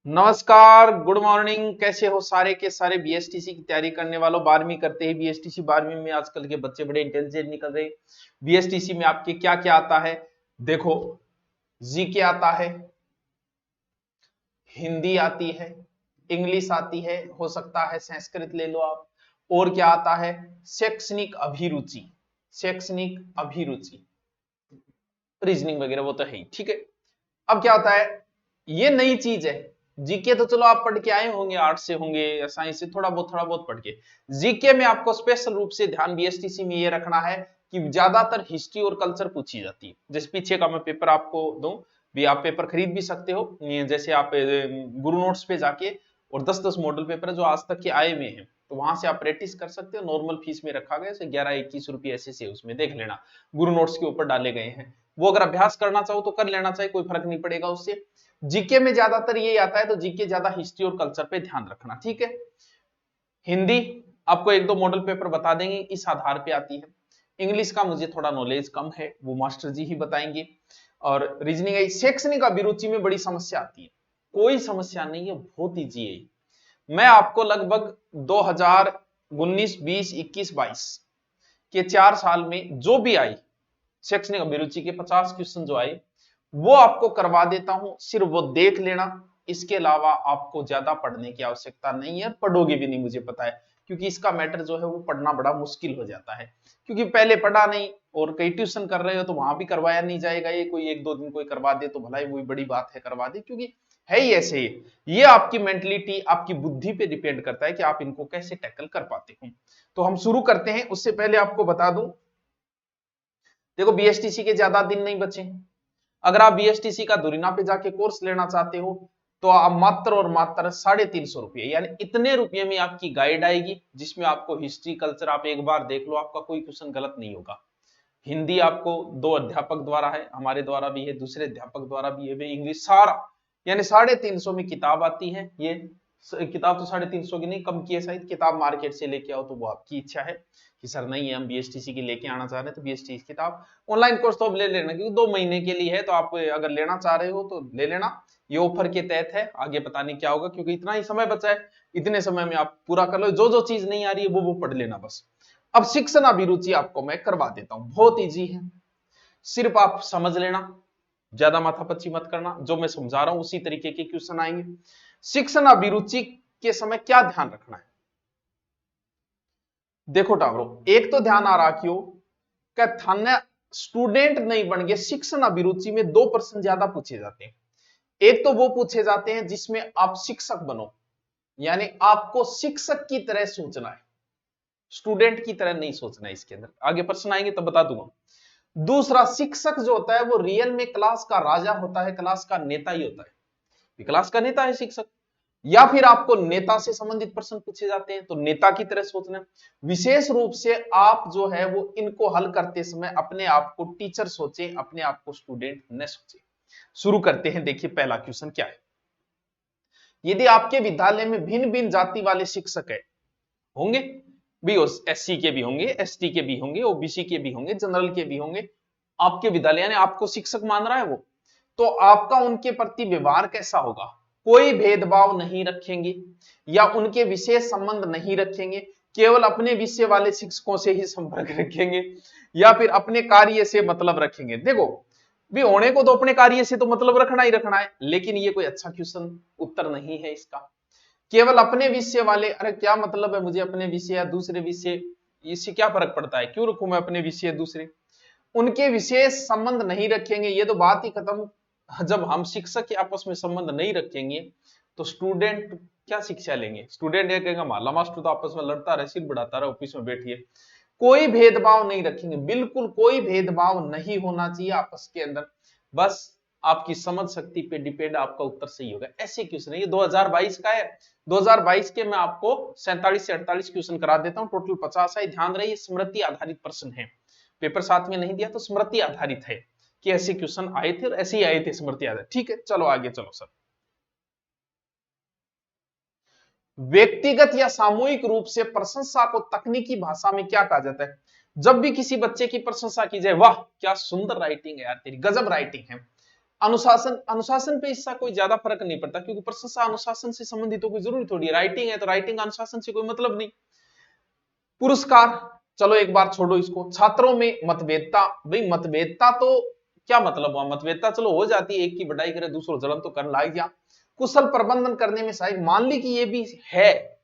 नमस्कार, good morning. कैसे हो सारे के सारे बीएसटीसी की तैयारी करने वालों। 12वीं करते हैं बीएसटीसी। 12वीं में आजकल के बच्चे बड़े इंटेलिजेंट निकल रहे हैं। बीएसटीसी में आपके क्या क्या आता है देखो। जीके आता है, हिंदी आती है, इंग्लिश आती है, हो सकता है संस्कृत ले लो आप। और क्या आता है? शैक्षणिक अभिरुचि। शैक्षणिक अभिरुचि, रीजनिंग वगैरह वो तो है ही, ठीक है। अब क्या होता है, ये नई चीज है। जीके तो चलो आप पढ़ के आए होंगे, आर्ट्स से होंगे या साइंस से, थोड़ा बहुत पढ़ के। जीके में आपको स्पेशल रूप से ध्यान बीएसटीसी में ये रखना है कि ज्यादातर हिस्ट्री और कल्चर पूछी जाती है। जैसे पीछे का मैं पेपर आपको दूं, भी आप पेपर खरीद भी सकते हो। ये जैसे आप गुरु नोट्स पे जाके, और 10-10 मॉडल पेपर जो आज तक के आए हुए हैं, तो वहां से आप प्रैक्टिस कर सकते हो। नॉर्मल फीस में रखा गया, 11-21 रुपये ऐसे से, उसमें देख लेना, गुरु नोट्स के ऊपर डाले गए हैं। वो अगर अभ्यास करना चाहो तो कर लेना चाहिए, कोई फर्क नहीं पड़ेगा उससे। जीके में ज्यादातर ये आता है, तो जीके ज्यादा हिस्ट्री और कल्चर पे ध्यान रखना, ठीक है। हिंदी आपको एक दो मॉडल पेपर बता देंगे, इस आधार पे आती है। इंग्लिश का मुझे थोड़ा नॉलेज कम है, वो मास्टर जी ही बताएंगे। और रीजनिंग है। शैक्षणिक अभिरुचि में बड़ी समस्या आती है। कोई समस्या नहीं है, बहुत ईजी है। मैं आपको लगभग 2019, 20, 21, 22 के 4 साल में जो भी आई शैक्षणिक अभिरुचि के 50 क्वेश्चन जो आए, वो आपको करवा देता हूं। सिर्फ वो देख लेना, इसके अलावा आपको ज्यादा पढ़ने की आवश्यकता नहीं है। पढ़ोगे भी नहीं मुझे पता है, क्योंकि इसका मैटर जो है वो पढ़ना बड़ा मुश्किल हो जाता है। क्योंकि पहले पढ़ा नहीं, और कई ट्यूशन कर रहे हो तो वहां भी करवाया नहीं जाएगा। ये कोई एक दो दिन कोई करवा दे तो भला ही वही बड़ी बात है, करवा दे, क्योंकि है ही ऐसे ही। ये आपकी मेंटलिटी, आपकी बुद्धि पे डिपेंड करता है कि आप इनको कैसे टैकल कर पाते हो। तो हम शुरू करते हैं। उससे पहले आपको बता दूं, देखो बीएसटीसी के ज्यादा दिन नहीं बचे। अगर आप बीएसटीसी का दुरीना पे जाके कोर्स लेना चाहते हो, तो आप मात्र और मात्र 350 रुपये, यानी इतने रुपये में आपकी गाइड आएगी, जिसमें आपको हिस्ट्री कल्चर आप एक बार देख लो, आपका कोई क्वेश्चन गलत नहीं होगा। हिंदी आपको 2 अध्यापक द्वारा है, हमारे द्वारा भी है, दूसरे अध्यापक द्वारा भी है। इंग्लिश सारा, यानी 350 में किताब आती है। ये किताब तो 350 की नहीं, कम की है शायद। किताब मार्केट से लेके आओ तो वो आपकी इच्छा है कि सर नहीं है हम बीएसटीसी की लेके आना चाह रहे हैं, तो बीएसटीसी की किताब। ऑनलाइन कोर्स तो अब ले लेना, क्योंकि 2 महीने के लिए है, तो आप अगर लेना चाह रहे हो तो ले लेना। ये ऑफर के तहत है, आगे पता नहीं क्या होगा, क्योंकि इतना ही समय बचा है। इतने समय में आप पूरा कर लो, जो जो चीज नहीं आ रही है वो पढ़ लेना बस। अब शिक्षण अभिरुचि आपको मैं करवा देता हूं, बहुत इजी है। सिर्फ आप समझ लेना, ज्यादा माथापच्ची मत करना। जो मैं समझा रहा हूं उसी तरीके के क्वेश्चन आएंगे। शिक्षण अभिरुचि के समय क्या ध्यान रखना है, देखो टावरों, एक तो ध्यान आ रखियो कि थाने स्टूडेंट नहीं बन गए। शिक्षण अभिरुचि में 2 प्रश्न ज्यादा पूछे जाते हैं। एक तो वो पूछे जाते हैं जिसमें आप शिक्षक बनो, यानी आपको शिक्षक की तरह सोचना है, स्टूडेंट की तरह नहीं सोचना है। इसके अंदर आगे प्रश्न आएंगे तब बता दूंगा। दूसरा, शिक्षक जो होता है वो रियल में क्लास का राजा होता है, क्लास का नेता ही होता है, क्लास का नेता है शिक्षक। या फिर आपको नेता से संबंधित प्रश्न पूछे जाते हैं, तो नेता की तरह सोचना है। विशेष रूप से आप जो है वो इनको हल करते समय अपने आप को टीचर सोचे, अपने आप को स्टूडेंट न सोचे। शुरू करते हैं। देखिए पहला क्वेश्चन क्या है। यदि आपके विद्यालय में भिन्न भिन्न जाति वाले शिक्षक है, होंगे भी, एससी के भी होंगे, एसटी के भी होंगे, ओबीसी के भी होंगे, जनरल के भी होंगे, आपके विद्यालय यानी आपको शिक्षक मान रहा है वो, तो आपका उनके प्रति व्यवहार कैसा होगा? कोई भेदभाव नहीं रखेंगे, या उनके विशेष संबंध नहीं रखेंगे, केवल अपने विषय वाले शिक्षकों से ही संपर्क रखेंगे, या फिर अपने कार्य से मतलब रखेंगे। देखो भी, होने को तो अपने कार्य से तो मतलब रखना ही रखना है, लेकिन ये कोई अच्छा क्वेश्चन उत्तर नहीं है इसका। केवल अपने विषय वाले, अरे क्या मतलब है मुझे अपने विषय या दूसरे विषय, इससे क्या फर्क पड़ता है, क्यों रखूं मैं अपने विषय दूसरे। उनके विशेष संबंध नहीं रखेंगे, ये तो बात ही खत्म। जब हम शिक्षक के आपस में संबंध नहीं रखेंगे तो स्टूडेंट क्या शिक्षा लेंगे? स्टूडेंट ये कहेगा माला मास्टर तो आपस में लड़ता रहे, सिर बढ़ाता रहे, ऑफिस में बैठिए। कोई भेदभाव नहीं रखेंगे, बिल्कुल कोई भेदभाव नहीं होना चाहिए आपस के अंदर। बस आपकी समझ शक्ति पे डिपेंड, आपका उत्तर सही होगा। ऐसे क्वेश्चन है, ये 2022 का है। 2022 के मैं आपको 47 से 48 क्वेश्चन करा देता हूं, टोटल 50 है। ध्यान रहे, स्मृति आधारित प्रश्न है। पेपर साथ में नहीं दिया तो स्मृति आधारित है, कि ऐसे क्वेश्चन आए थे और ऐसे ही आए थे, स्मृति आधारित। ठीक है, चलो आगे चलो सर। व्यक्तिगत या सामूहिक रूप से प्रशंसा को तकनीकी भाषा में क्या कहा जाता है? जब भी किसी बच्चे की प्रशंसा की जाए, वाह क्या सुंदर राइटिंग है यार तेरी, गजब राइटिंग है, अनुशासन, अनुशासन पे इसका कोई ज्यादा फर्क नहीं पड़ता, क्योंकि प्रशंसा अनुशासन से संबंधित हो, कोई जरूरी थोड़ी है। राइटिंग है तो राइटिंग अनुशासन से कोई मतलब नहीं। पुरस्कार, चलो एक बार छोड़ो इसको। छात्रों में मतभेदता, भाई मतभेदता तो क्या मतलब हुआ, मतभेदता चलो हो जाती है, एक की बढ़ाई करे दूसरों जलन तो कर लाए गया। कुशल प्रबंधन करने में सहायक, मान ली कि ये भी है,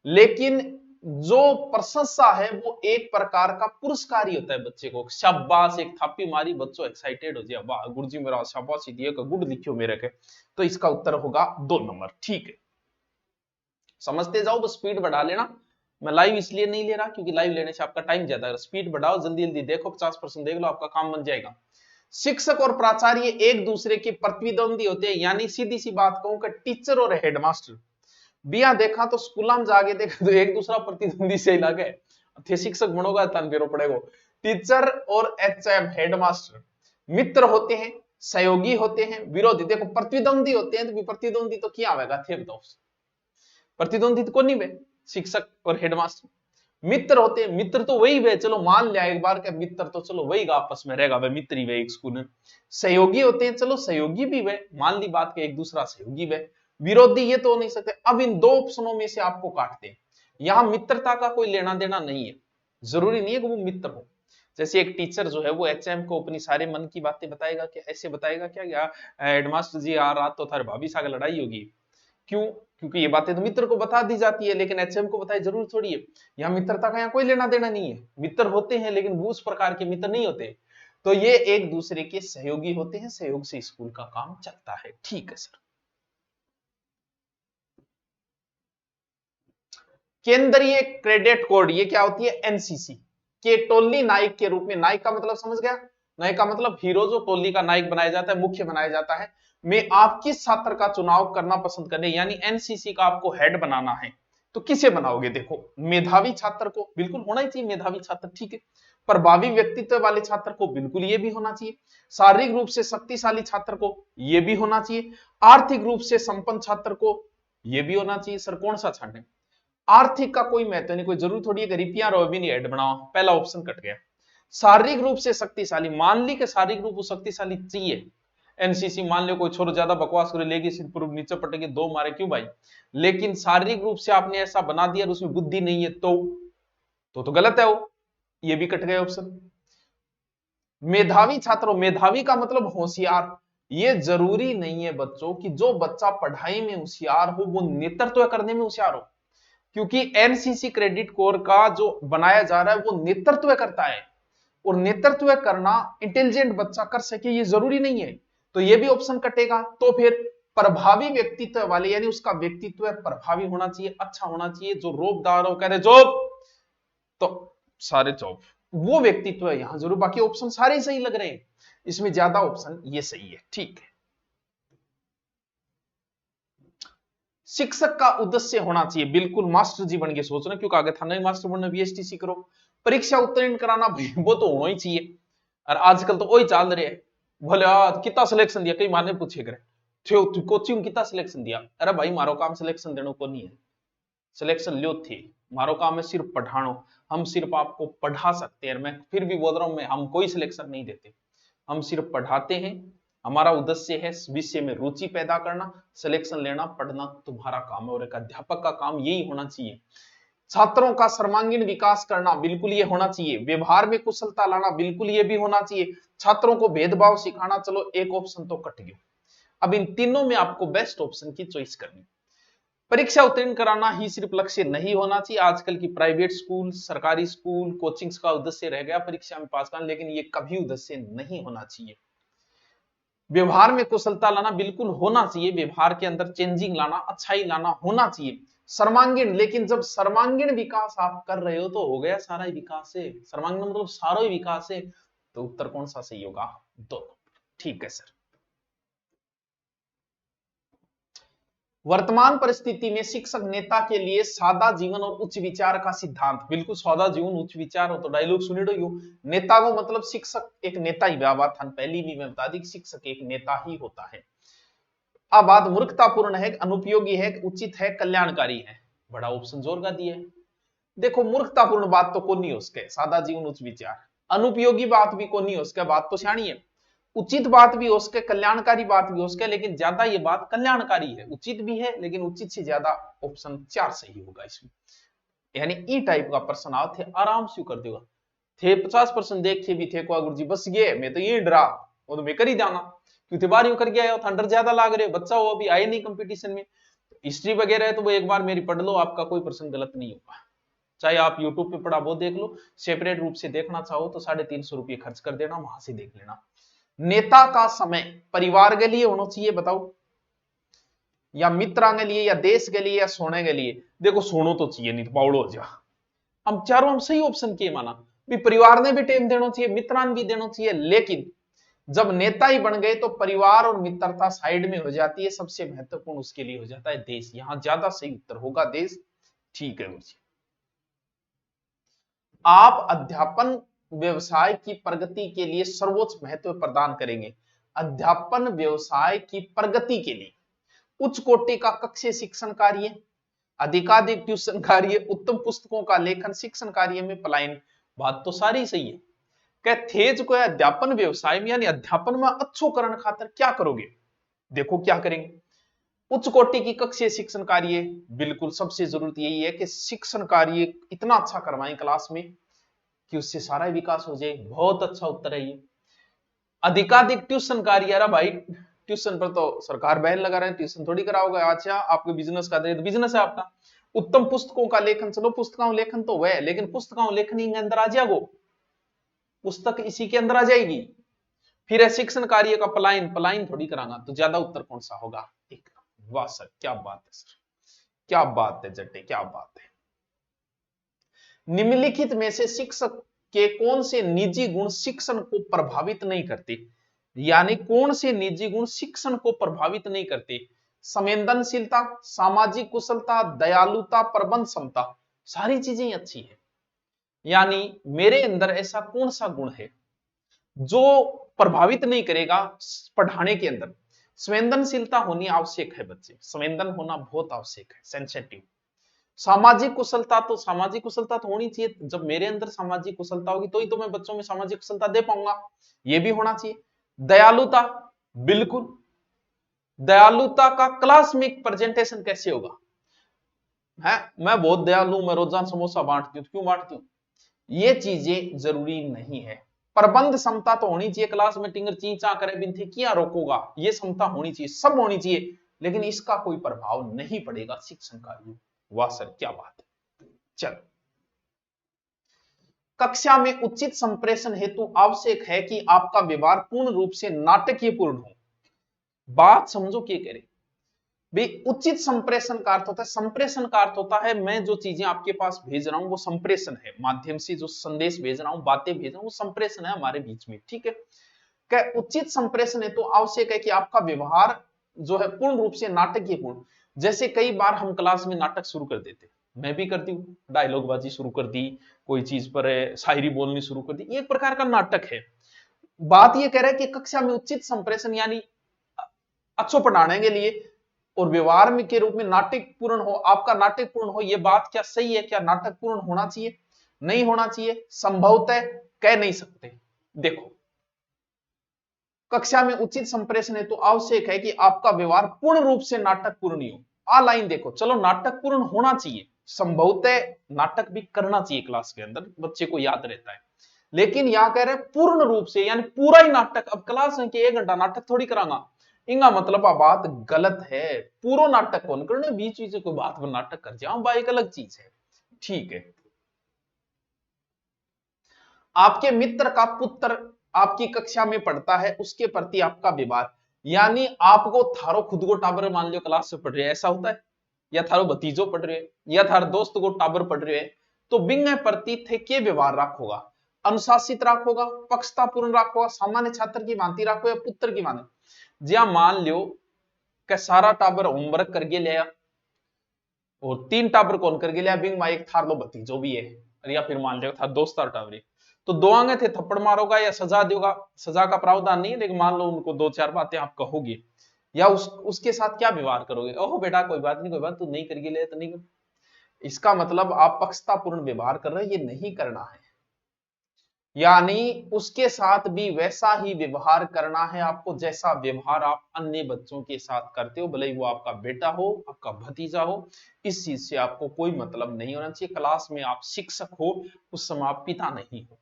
लेकिन जो प्रशंसा है वो एक प्रकार का पुरस्कार ही होता है बच्चे को। शाबाश, एक थापी मारी, बच्चों एक्साइटेड हो जाए, वाह गुरुजी मेरा शाबाश दिए, गुड लिखियो मेरे के। तो इसका उत्तर होगा 2 नंबर। ठीक है, समझते जाओ, बस स्पीड बढ़ा लेना। मैं लाइव इसलिए नहीं ले रहा क्योंकि लाइव लेने से आपका टाइम ज्यादा है। स्पीड बढ़ाओ, जल्दी जल्दी देखो, 50% देख लो, आपका काम बन जाएगा। शिक्षक और प्राचार्य एक दूसरे के प्रतिद्वंदी होते हैं, यानी सीधी सी बात कहूं कि टीचर और हेडमास्टर। बिया देखा तो स्कूल में जाके देखा तो एक दूसरा प्रतिद्वंदी से लगे थे। शिक्षक बनोगा तन फेरो पड़ेगा। टीचर और एचएम हेडमास्टर मित्र होते हैं, सहयोगी होते हैं, विरोधी। देखो प्रतिद्वंदी होते हैं तो प्रतिद्वंदी तो क्या आएगा थे, बताओ प्रतिद्वंदी तो कौन नहीं वे, शिक्षक और हेडमास्टर। मित्र होते हैं, मित्र तो वही वे, चलो मान लिया एक बार के मित्र तो चलो वही आपस में रहेगा, वे मित्र ही वे एक स्कूल में। सहयोगी होते हैं, चलो सहयोगी भी वे, मान ली बात के एक दूसरा सहयोगी वे। विरोधी ये तो हो नहीं सकते। अब इन 2 ऑप्शनों में से आपको काटते हैं। यहां मित्रता का कोई लेना देना नहीं है, जरूरी नहीं है कि वो मित्र हो। जैसे एक टीचर जो है वो एचएम को अपनी सारे मन की बातें बताएगा, क्या ऐसे बताएगा क्या हेडमास्टर जी यार रात तो थारे भाभी साथ लड़ाई होगी, क्यों, क्योंकि ये बातें तो मित्र को बता दी जाती है, लेकिन एचएम को बताई जरूर थोड़ी है। यहाँ मित्रता का यहाँ कोई लेना देना नहीं है। मित्र होते हैं लेकिन वो उस प्रकार के मित्र नहीं होते। तो ये एक दूसरे के सहयोगी होते हैं, सहयोग से स्कूल का काम चलता है। ठीक है सर। केंद्रीय क्रेडिट कोड, ये क्या होती है, एनसीसी के टोली नायक के रूप में। नायक का मतलब समझ गया, नायक का मतलब हीरो, जो टोली का नायक बनाया जाता है, मुख्य बनाया जाता है। में आप किस छात्र का चुनाव करना पसंद करें, यानी एनसीसी का आपको हेड बनाना है तो किसे बनाओगे। देखो मेधावी छात्र को, बिल्कुल होना ही चाहिए मेधावी छात्र, ठीक है। प्रभावी व्यक्तित्व वाले छात्र को, बिल्कुल ये भी होना चाहिए। शारीरिक रूप से शक्तिशाली छात्र को, ये भी होना चाहिए। आर्थिक रूप से संपन्न छात्र को, ये भी होना चाहिए। सर कौन सा छात्र, आर्थिक का कोई महत्व नहीं, कोई जरूरी थोड़ी है गरीबियां रो भी नहीं हेड बनाओ, पहला ऑप्शन कट गया। शारीरिक रूप से शक्तिशाली, मान ली कि शारीरिक रूप से शक्तिशाली चाहिए। एनसीसी मान लो कोई छोरो ज्यादा बकवास करे लेगी, सिर पर नीचे पटेगी, 2 मारे क्यों भाई, लेकिन शारीरिक रूप से आपने ऐसा बना दिया उसमें बुद्धि नहीं है तो गलत है वो, ये भी कट गया ऑप्शन। मेधावी छात्रों, मेधावी का मतलब होशियार। ये जरूरी नहीं है बच्चों कि जो बच्चा पढ़ाई में होशियार हो वो नेतृत्व करने में होशियार हो, क्योंकि एनसीसी क्रेडिट कोर का जो बनाया जा रहा है वो नेतृत्व करता है, और नेतृत्व करना इंटेलिजेंट बच्चा कर सके ये जरूरी नहीं है। तो ये भी ऑप्शन कटेगा। तो फिर प्रभावी व्यक्तित्व वाले, यानी उसका व्यक्तित्व प्रभावी होना चाहिए, अच्छा होना चाहिए, जो रोबदार हो, कह रहे जॉब तो सारे जॉब, वो व्यक्तित्व है यहां जरूर। बाकी ऑप्शन सारे सही लग रहे हैं, इसमें ज्यादा ऑप्शन ये सही है। ठीक है, शिक्षक का उद्देश्य होना चाहिए, बिल्कुल मास्टर जी बन के सोच रहे, क्योंकि आगे थाना ही मास्टर बनना, बीएसटीसी करो। परीक्षा उत्तीर्ण कराना वो तो होना ही चाहिए, और आजकल तो वही चल रहे हैं। बोले कितना सिलेक्शन दिया, कई मारने पूछे करे कोचिंग कितना सिलेक्शन दिया, अरे भाई मारो काम सिलेक्शन देने को नहीं है, सिलेक्शन लो थे, मारो काम है सिर्फ पढ़ानो। हम सिर्फ आपको पढ़ा सकते हैं, मैं फिर भी बोल रहा हूं, मैं हम कोई सिलेक्शन नहीं देते, हम सिर्फ पढ़ाते हैं। हमारा उद्देश्य है विषय में रुचि पैदा करना, सिलेक्शन लेना पढ़ना तुम्हारा काम है, और एक अध्यापक का काम यही होना चाहिए। छात्रों का सर्वांगीण विकास करना, बिल्कुल ये होना चाहिए। व्यवहार में कुशलता लाना, बिल्कुल ये भी होना चाहिए। छात्रों को भेदभाव सिखाना, चलो एक ऑप्शन तो कट गया। अब इन तीनों में आपको बेस्ट ऑप्शन की चॉइस करनी। परीक्षा उत्तीर्ण कराना ही सिर्फ लक्ष्य नहीं होना चाहिए। आजकल की प्राइवेट स्कूल, सरकारी स्कूल, कोचिंग्स का उद्देश्य रह गया परीक्षा में पास करना, लेकिन ये कभी उद्देश्य नहीं होना चाहिए। व्यवहार में कुशलता लाना बिल्कुल होना चाहिए, व्यवहार के अंदर चेंजिंग लाना, अच्छाई लाना होना चाहिए। सर्वांगीण, लेकिन जब सर्वांगीण विकास आप कर रहे हो तो हो गया सारा ही विकास है, सर्वांगीण मतलब सारा ही विकास है, तो उत्तर कौन सा सही होगा, दोनों। ठीक है सर। वर्तमान परिस्थिति में शिक्षक नेता के लिए सादा जीवन और उच्च विचार का सिद्धांत, बिल्कुल सादा जीवन उच्च विचार हो तो डायलॉग सुने हो। नेता को मतलब शिक्षक एक नेता ही, बात पहली भी मैं बता दी कि शिक्षक एक नेता ही होता है। अब बात मूर्खतापूर्ण है, अनुपयोगी है, उचित है, कल्याणकारी है, बड़ा ऑप्शन जोर का दिया है। देखो मूर्खतापूर्ण बात तो कौन नहीं हो उसके, सादा जीवन उच्च विचार। अनुपयोगी बात भी कौन नहीं हो उसके, बात तो सियाणी है। उचित बात भी हो सके, कल्याणकारी बात भी हो सके, लेकिन ज्यादा ये बात कल्याणकारी है। उचित भी है लेकिन उचित से ज्यादा ऑप्शन 4 सही होगा इसमें। यानी ई टाइप का प्रश्न आओ थे आराम से कर देगा। थे 50% देख के भी थे को गुरुजी बस ये मैं तो ये डरा वो तो मैं कर ही जाना क्योंकि बारियों कर गया थंडर ज्यादा लाग रहे बच्चा वो अभी आए नहीं कंपटीशन में। हिस्ट्री वगैरह है तो वो एक बार मेरी पढ़ लो, आपका कोई प्रश्न गलत नहीं होगा। चाहे आप यूट्यूब पे पढ़ा वो देख लो, सेपरेट रूप से देखना चाहो तो 350 रुपये खर्च कर देना, वहां से देख लेना। नेता का समय परिवार के लिए होना चाहिए बताओ, या मित्रा के लिए, या देश के लिए, या सोने के लिए? देखो सोनो तो चाहिए नहीं तो पावड़ो हो जा। हम चारों हम सही ऑप्शन किए माना भी परिवार ने भी टाइम देना चाहिए, मित्रान भी देना चाहिए, लेकिन जब नेता ही बन गए तो परिवार और मित्रता साइड में हो जाती है, सबसे महत्वपूर्ण उसके लिए हो जाता है देश। यहां ज्यादा सही उत्तर होगा देश। ठीक है गुरुजी। आप अध्यापन व्यवसाय की प्रगति के लिए सर्वोच्च महत्व प्रदान करेंगे। अध्यापन व्यवसाय की प्रगति के लिए उच्च कोटि का कक्षीय शिक्षण कार्य, अधिकाधिक ट्यूशन कार्य, उत्तम पुस्तकों का लेखन, शिक्षण कार्य में पलायन। बात तो सारी सही है। क्या थेज को अध्यापन व्यवसाय में यानी अध्यापन में अच्छो करण खातर क्या करोगे? देखो क्या करेंगे। उच्च कोटि की कक्षीय शिक्षण कार्य, बिल्कुल सबसे जरूरत यही है कि शिक्षण कार्य इतना अच्छा करवाएं क्लास में कि उससे सारा विकास हो जाए। बहुत अच्छा उत्तर है ये। अधिकाधिक ट्यूशन कार्य, अरे भाई ट्यूशन पर तो सरकार बैन लगा रहे हैं, ट्यूशन थोड़ी कराओगे। अच्छा आपको बिजनेस का दे तो बिजनेस है आपका। उत्तम पुस्तकों का लेखन, चलो पुस्तकों लेखन तो वह, लेकिन पुस्तकों लेखन के अंदर आ जाएगो, पुस्तक इसी के अंदर आ जाएगी। फिर है शिक्षण कार्य का पलायन, पलायन थोड़ी कराना, तो ज्यादा उत्तर कौन सा होगा? एक। वाह सर क्या बात है सर, क्या बात है जट्टे, क्या बात है। निम्नलिखित में से शिक्षक के कौन से निजी गुण शिक्षण को प्रभावित नहीं करते? यानी कौन से निजी गुण शिक्षण को प्रभावित नहीं करते? संवेदनशीलता, सामाजिक कुशलता, दयालुता, प्रबंध क्षमता। सारी चीजें अच्छी है। यानी मेरे अंदर ऐसा कौन सा गुण है जो प्रभावित नहीं करेगा पढ़ाने के अंदर? संवेदनशीलता होनी आवश्यक है बच्चे, संवेदन होना बहुत आवश्यक है, सेंसिटिव। सामाजिक कुशलता, तो सामाजिक कुशलता तो होनी चाहिए। जब मेरे अंदर सामाजिक कुशलता होगी तो ही तो मैं बच्चों में सामाजिक कुशलता दे पाऊंगा, ये भी होना चाहिए। दयालुता, बिल्कुल। दयालुता का क्लास में प्रेजेंटेशन कैसे होगा? है मैं बहुत दयालु, मैं रोजाना समोसा बांटती हूँ, क्यों बांटती हूँ? ये चीजें जरूरी नहीं है। प्रबंध क्षमता तो होनी चाहिए, क्लास में टिंगर ची चा करे बिन थे क्या रोकोगा, ये क्षमता होनी चाहिए, सब होनी चाहिए, लेकिन इसका कोई प्रभाव नहीं पड़ेगा शिक्षण कार्य। वाह सर क्या बात है। चलो, कक्षा में उचित संप्रेषण हेतु आवश्यक है कि आपका व्यवहार पूर्ण रूप से नाटकीय पूर्ण हो। बात समझो क्या कह रहे भाई। उचित संप्रेषण का अर्थ होता है, संप्रेषण का अर्थ होता है मैं जो चीजें आपके पास भेज रहा हूं वो संप्रेषण है, माध्यम से जो संदेश भेज रहा हूं, बातें भेज रहा हूं, वो संप्रेषण है हमारे बीच में। ठीक है, क्या उचित संप्रेषण है तो आवश्यक है कि आपका व्यवहार जो है पूर्ण रूप से नाटकीय पूर्ण। जैसे कई बार हम क्लास में नाटक शुरू कर देते, मैं भी करती हूँ, डायलॉग बाजी शुरू कर दी, कोई चीज पर शायरी बोलनी शुरू कर दी, एक प्रकार का नाटक है। बात यह कह रहा है कि कक्षा में उचित संप्रेषण यानी अच्छो पढ़ाने के लिए और व्यवहार में के रूप में नाटक पूर्ण हो, आपका नाटक पूर्ण हो। यह बात क्या सही है? क्या नाटक पूर्ण होना चाहिए? नहीं होना चाहिए, संभवतः कह नहीं सकते। देखो, कक्षा में उचित संप्रेषण है तो आवश्यक है कि आपका व्यवहार पूर्ण रूप से नाटक पूर्ण हो। आ लाइन देखो, चलो नाटक पूर्ण होना चाहिए, संभवतः नाटक भी करना चाहिए क्लास के अंदर, बच्चे को याद रहता है, लेकिन यहां कह रहे पूर्ण रूप से यानी पूरा ही नाटक। अब क्लास में 1 घंटा नाटक थोड़ी करांगा, इंगा मतलब आ बात गलत है। पूरा नाटक कौन करने, बीच बीच कोई बात पर नाटक कर जाओ, बा एक अलग चीज है। ठीक है, आपके मित्र का पुत्र आपकी कक्षा में पढ़ता है, उसके प्रति आपका व्यवहार, यानी आपको थारो खुद को टाबर मान लो क्लास से पढ़ रहे, ऐसा होता है, या थारो भतीजो पढ़ रहे या थार दोस्त को टाबर पढ़ रहे, तो बिंग प्रति थे के व्यवहार रखोगा? अनुशासित रखोगा, पक्षतापूर्ण रखोगा, सामान्य छात्र की भांति रखो या पुत्र की भांति? ज्या मान लो कि सारा टाबर होमवर्क करके लिया और 3 टाबर कौन करके लिया, बिंग मा एक थार लो भतीजो भी है, या फिर मान लो था दोस्त और टावरी, तो दो आगे थे थप्पड़ मारोगा या सजा दोगा? सजा का प्रावधान नहीं है, लेकिन मान लो उनको 2-4 बातें आप कहोगे, या उसके साथ क्या व्यवहार करोगे? ओहो बेटा कोई बात नहीं, कोई बात, तू नहीं करके ले तो नहीं कर। इसका मतलब आप पक्षतापूर्ण व्यवहार कर रहे हैं, ये नहीं करना है। यानी उसके साथ भी वैसा ही व्यवहार करना है आपको जैसा व्यवहार आप अन्य बच्चों के साथ करते हो, भले ही वो आपका बेटा हो, आपका भतीजा हो। इस चीज से आपको कोई मतलब नहीं होना चाहिए। क्लास में आप शिक्षक हो, उस समय आप पिता नहीं हो।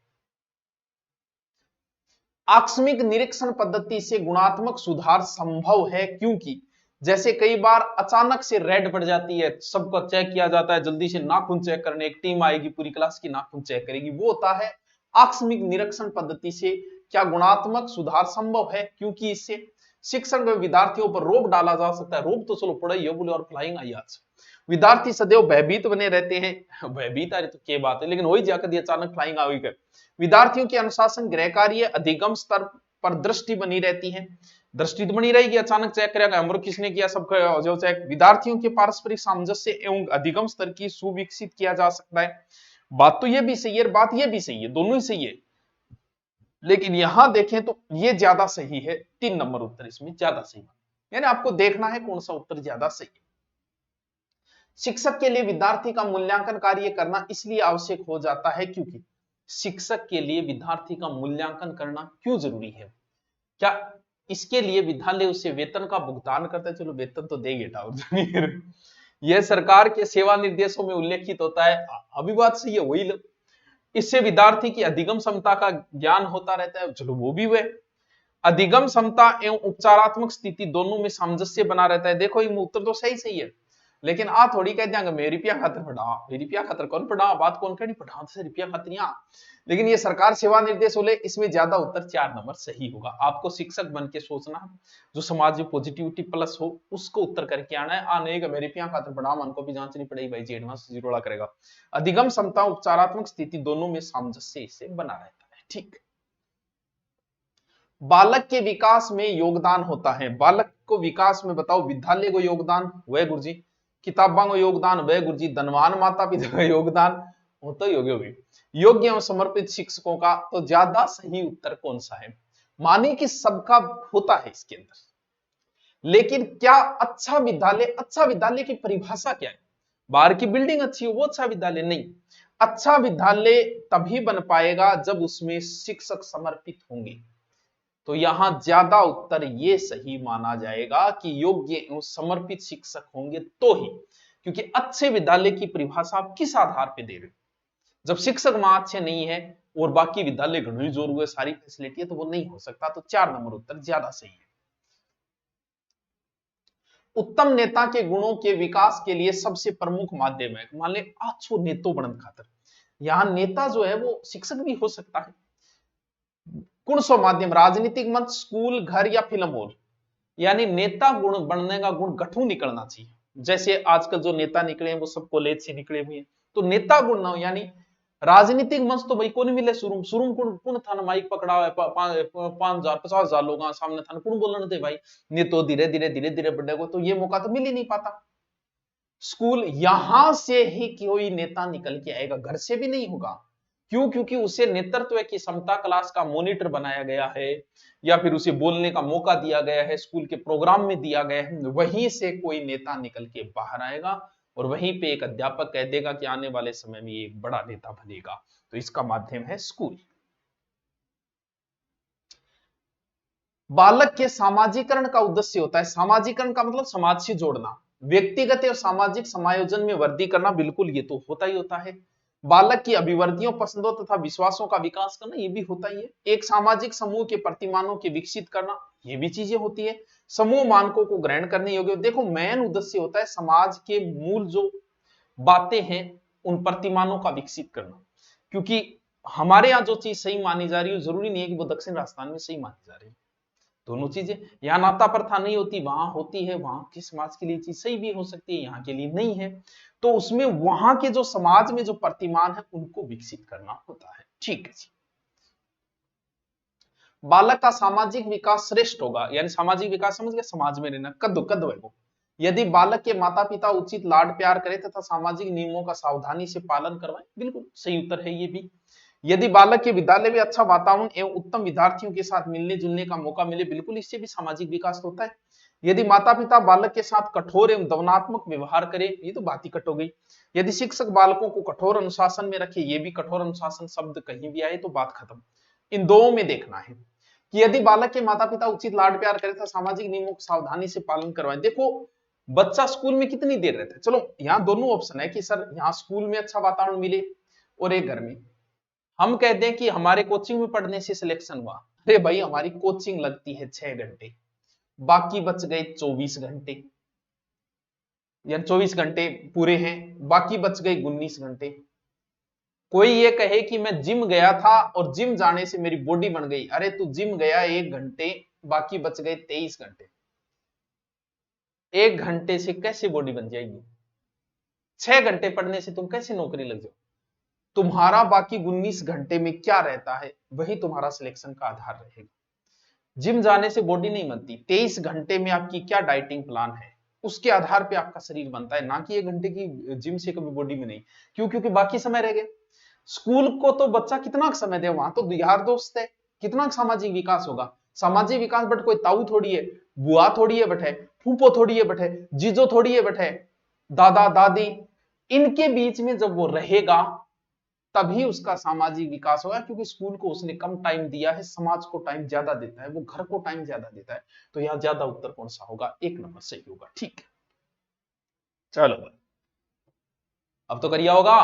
आकस्मिक निरीक्षण पद्धति से गुणात्मक सुधार संभव है, क्योंकि जैसे कई बार अचानक से रेड पड़ जाती है, सबको चेक किया जाता है, जल्दी से नाखून चेक करने एक टीम आएगी, पूरी क्लास की नाखून चेक करेगी, वो होता है आकस्मिक निरीक्षण पद्धति से क्या गुणात्मक सुधार संभव है, क्योंकि इससे शिक्षण में विद्यार्थियों पर रोब डाला जा सकता है। रोब तो चलो पढ़ाई हो बोले और फ्लाइंग आई आज, विद्यार्थी सदैव भयभीत बने रहते हैं। भयभीत आ रही तो क्या बात है, लेकिन वही जाकर अचानक फ्लाइंग आ गई। विद्यार्थियों के अनुशासन गृह कार्य अधिगम स्तर पर दृष्टि बनी रहती है। दृष्टि तो बनी रहेगी, अचानक चेक करेगा होमवर्क किसने किया, सब जो चेक। विद्यार्थियों के पारस्परिक सामंजस्य एवं अधिगम स्तर की सुविकसित किया जा सकता है। बात तो ये भी सही है, बात ये भी सही है, दोनों ही सही है, लेकिन यहां देखें तो ये ज्यादा सही है। 3 नंबर उत्तर इसमें ज्यादा सही, यानी आपको देखना है कौन सा उत्तर ज्यादा सही है। शिक्षक के लिए विद्यार्थी का मूल्यांकन कार्य करना इसलिए आवश्यक हो जाता है क्योंकि शिक्षक के लिए विद्यार्थी का मूल्यांकन करना क्यों जरूरी है? क्या इसके लिए विद्यालय उसे वेतन का भुगतान करता है? चलो वेतन तो देंगे ठाकुर, यह सरकार के सेवा निर्देशों में उल्लेखित होता है, अभी बात सही है, वही लो। इससे विद्यार्थी की अधिगम क्षमता का ज्ञान होता रहता है, चलो वो भी हुए। अधिगम क्षमता एवं उपचारात्मक स्थिति दोनों में सामंजस्य बना रहता है। देखो ये उत्तर तो सही सही है, लेकिन आ थोड़ी कह देंगे मेरी रुपया खातर पढ़ा, मेरी रुपया खातर कौन पढ़ा, बात कौन करी पढ़ा से रुपया खातर यहाँ। लेकिन ये सरकार सेवा निर्देश बोले, इसमें ज्यादा उत्तर 4 नंबर सही होगा। आपको शिक्षक बन के सोचना है, जो समाज में पॉजिटिविटी प्लस हो उसको उत्तर करके आना है। आ नहीं मेरे रुपया खातर पढ़ा, मन को भी जांच नहीं पड़ेगी भाई जी, एडवांस जीरोड़ा करेगा। अधिगम क्षमता उपचारात्मक स्थिति दोनों में सामंजस्य इससे बना रहता है। ठीक, बालक के विकास में योगदान होता है। बालक को विकास में बताओ, विद्यालय को योगदान वह गुरुजी, किताबों को योगदान वह गुरुजी, धनवान माता पिता का योगदान हो तो योग्य योग्य एवं समर्पित शिक्षकों का। तो ज्यादा सही उत्तर कौन सा है? माने कि सबका होता है इसके अंदर, लेकिन क्या अच्छा विद्यालय की परिभाषा क्या है? बाहर की बिल्डिंग अच्छी हो वो अच्छा विद्यालय नहीं। अच्छा विद्यालय तभी बन पाएगा जब उसमें शिक्षक समर्पित होंगे। तो यहां ज्यादा उत्तर ये सही माना जाएगा कि योग्य एवं समर्पित शिक्षक होंगे तो ही, क्योंकि अच्छे विद्यालय की परिभाषा आप किस आधार पे दे रहे हो? जब शिक्षक वहां अच्छे नहीं है और बाकी विद्यालय घणो ही जोर हुए, सारी फैसिलिटी है, तो वो नहीं हो सकता। तो 4 नंबर उत्तर ज्यादा सही है। उत्तम नेता के गुणों के विकास के लिए सबसे प्रमुख माध्यम है, मान ले अच्छो नेतो बनन खातर, यहां नेता जो है वो शिक्षक भी हो सकता है। कौन सा माध्यम? राजनीतिक मंच, स्कूल, घर या फिल्म हॉल। यानी नेता गुण बनने का गुण गठू निकलना चाहिए। जैसे आजकल जो नेता निकले हैं वो सब कॉलेज से निकले हुए हैं, तो नेता गुण ना हो। यानी राजनीतिक मंच तो भाई कौन मिले, शुरू शुरू कौन था ना, माइक पकड़ा हुआ है 5,000 50,000 लोग सामने था, कौन बोलने थे भाई, नहीं तो धीरे धीरे धीरे धीरे बढ़ने को, तो ये मौका तो मिल ही नहीं पाता। स्कूल, यहां से ही कोई नेता निकल के आएगा, घर से भी नहीं होगा। क्यों? क्योंकि उसे नेतृत्व की क्षमता क्लास का मॉनिटर बनाया गया है, या फिर उसे बोलने का मौका दिया गया है, स्कूल के प्रोग्राम में दिया गया है, वहीं से कोई नेता निकल के बाहर आएगा और वहीं पे एक अध्यापक कह देगा कि आने वाले समय में ये एक बड़ा नेता बनेगा। तो इसका माध्यम है स्कूल। बालक के सामाजिकरण का उद्देश्य होता है, सामाजिकरण का मतलब समाज से जोड़ना, व्यक्तिगत और सामाजिक समायोजन में वृद्धि करना, बिल्कुल ये तो होता ही होता है। बालक की अभिवर्तियों, पसंदों तथा विश्वासों का विकास करना, ये भी होता ही है। एक सामाजिक समूह के प्रतिमानों के विकसित करना, ये भी चीजें होती है। समूह मानकों को ग्रहण करने योग्य, देखो मेन उद्देश्य होता है समाज के मूल जो बातें हैं उन प्रतिमानों का विकसित करना, क्योंकि हमारे यहाँ जो चीज सही मानी जा रही है जरूरी नहीं है कि वो दक्षिण राजस्थान में सही मानी जा रही है। दोनों चीजें, यहाँ नाता प्रथा नहीं होती, वहां होती है, वहां के समाज के लिए चीज सही भी हो सकती है, यहाँ के लिए नहीं है। तो उसमें वहां के जो समाज में जो प्रतिमान है उनको विकसित करना होता है। ठीक है जी। बालक का सामाजिक विकास श्रेष्ठ होगा, यानी सामाजिक विकास समझ गया, समाज में रहना, कद कद है वो, यदि बालक के माता पिता उचित लाड प्यार करे तथा सामाजिक नियमों का सावधानी से पालन करवाएं, बिल्कुल सही उत्तर है ये भी। यदि बालक के विद्यालय में अच्छा वातावरण एवं उत्तम विद्यार्थियों के साथ मिलने जुलने का मौका मिले, बिल्कुल इससे भी सामाजिक विकास होता है। यदि माता पिता बालक के साथ कठोर एवं दमनात्मक व्यवहार करें, ये तो बात ही कट हो गई। यदि शिक्षक बालकों को कठोर अनुशासन में रखे, ये भी कठोर अनुशासन शब्द कहीं भी आए तो बात खत्म। इन दो में देखना है कि यदि बालक के माता पिता उचित लाड प्यार करें तथा सामाजिक नियमों का सावधानी से पालन करवाएं। देखो बच्चा स्कूल में कितनी देर रहता है, चलो यहाँ दोनों ऑप्शन है कि सर यहाँ स्कूल में अच्छा वातावरण मिले और एक घर में। हम कहते हैं कि हमारे कोचिंग में पढ़ने से सिलेक्शन हुआ, अरे भाई हमारी कोचिंग लगती है 6 घंटे, बाकी बच गए 24 घंटे, या 24 घंटे पूरे हैं, बाकी बच गए 19 घंटे। कोई ये कहे कि मैं जिम गया था और जिम जाने से मेरी बॉडी बन गई, अरे तू जिम गया 1 घंटे, बाकी बच गए 23 घंटे। 1 घंटे से कैसे बॉडी बन जाएगी? 6 घंटे पढ़ने से तुम कैसे नौकरी लग जाओ? तुम्हारा बाकी 19 घंटे में क्या रहता है, वही तुम्हारा सिलेक्शन का आधार रहेगा। जिम जाने से बॉडी नहीं बनती, 23 घंटे में आपकी क्या डाइटिंग प्लान है, उसके आधार पे आपका शरीर बनता है, ना कि 1 घंटे की जिम से कभी बॉडी में नहीं। क्यों? क्योंकि बाकी समय रह गए। स्कूल को तो बच्चा कितना समय दे, वहां तो यार दोस्त है, कितना सामाजिक विकास होगा। सामाजिक विकास बट कोई ताऊ थोड़ी है, बुआ थोड़ी है बैठे, फूफो थोड़ी है बैठे, जीजो थोड़ी है बैठे, दादा दादी, इनके बीच में जब वो रहेगा तभी उसका सामाजिक विकास होगा। क्योंकि स्कूल को उसने कम टाइम दिया है, समाज को टाइम ज्यादा देता है, वो घर को टाइम ज्यादा देता है। तो यहां ज्यादा उत्तर कौन सा होगा? 1 नंबर सही होगा। ठीक है, चलो भाई अब तो करिया होगा।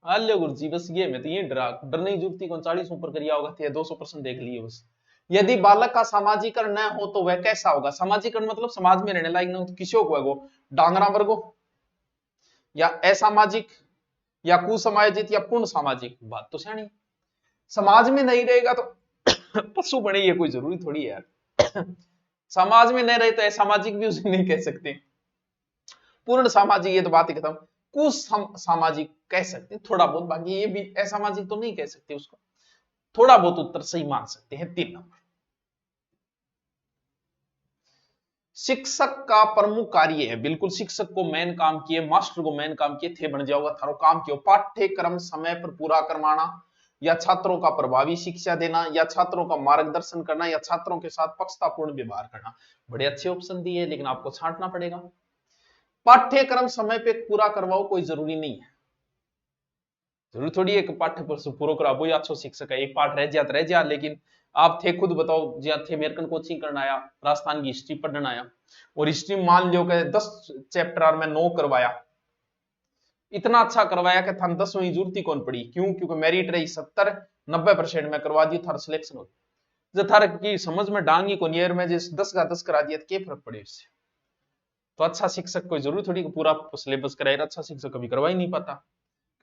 अल्ले गुरुजी बस ये मैं तो ये डरने की जरूरत कौन, 40 ऊपर करिया होगा, 200% देख लिए बस। यदि बालक का सामाजिकरण न हो तो वह कैसा होगा? सामाजिकरण मतलब समाज में रहने लायक न हो तो किसी को वो डांगरा वर्गो, या असामाजिक, या कुसामाजिक, या पूर्ण सामाजिक। बात तो सियानी, समाज में नहीं रहेगा तो पशु बने, ये कोई जरूरी थोड़ी है यार। समाज में नहीं रहे तो असामाजिक भी उसे नहीं कह सकते, पूर्ण सामाजिक ये तो बात ही खत्म। कुछ सामाजिक कह सकते हैं थोड़ा बहुत, बाकी ये भी असामाजिक तो नहीं कह सकते उसको, थोड़ा बहुत उत्तर सही मान सकते हैं। 3 नंबर। शिक्षक का प्रमुख कार्य है, बिल्कुल शिक्षक को मेन काम किए, मास्टर को मेन काम किए थे बन जाओगा थारो काम क्यों? पाठ्यक्रम समय पर पूरा करवाना, या छात्रों का प्रभावी शिक्षा देना, या छात्रों का मार्गदर्शन करना, या छात्रों के साथ पक्षतापूर्ण व्यवहार करना। बड़े अच्छे ऑप्शन दिए लेकिन आपको छांटना पड़ेगा। पाठ्यक्रम समय पे पूरा करवाओ कोई जरूरी नहीं है, जरूरी थोड़ी है कि पाठ्य पूरा करा वो अच्छो शिक्षक है, एक पाठ रह जा, लेकिन आप थे खुद बताओ जी थे अमेरिकन कोचिंग करना आया, राजस्थान की हिस्ट्री पढ़ना आया, और हिस्ट्री मान लो कि 10 चैप्टर में 9 करवाया, इतना अच्छा करवाया कि थान 10वीं जरूरत ही कौन पड़ी। क्यों? क्योंकि मेरिट रही 70-90% में करवा दी, थारा सिलेक्शन हो जब थारा की समझ में डांगी को नियर में जिस 10 का 10 करा दिया तो क्या फर्क पड़े इससे? तो अच्छा शिक्षक कोई जरूरी थोड़ी पूरा सिलेबस कराएगा, अच्छा शिक्षक कभी करवा ही नहीं पाता,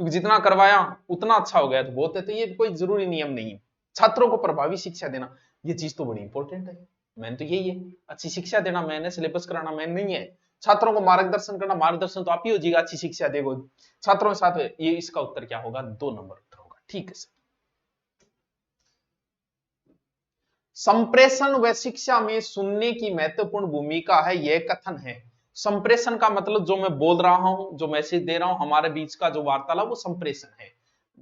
क्योंकि जितना करवाया उतना अच्छा हो गया तो बहुत है। तो ये कोई जरूरी नियम नहीं है। छात्रों को प्रभावी शिक्षा देना, ये चीज तो बड़ी इंपॉर्टेंट है। मैंने तो यही है, अच्छी शिक्षा देना मैंने, सिलेबस कराना मैंने नहीं है। छात्रों को मार्गदर्शन करना, मार्गदर्शन तो आप ही हो जाएगा, अच्छी शिक्षा देगो छात्रों के साथ। ये इसका उत्तर क्या होगा? 2 नंबर उत्तर होगा। ठीक है सर। संप्रेषण व शिक्षा में सुनने की महत्वपूर्ण भूमिका है, यह कथन है। संप्रेषण का मतलब जो मैं बोल रहा हूं, जो मैसेज दे रहा हूं, हमारे बीच का जो वार्तालाप, वो संप्रेषण है।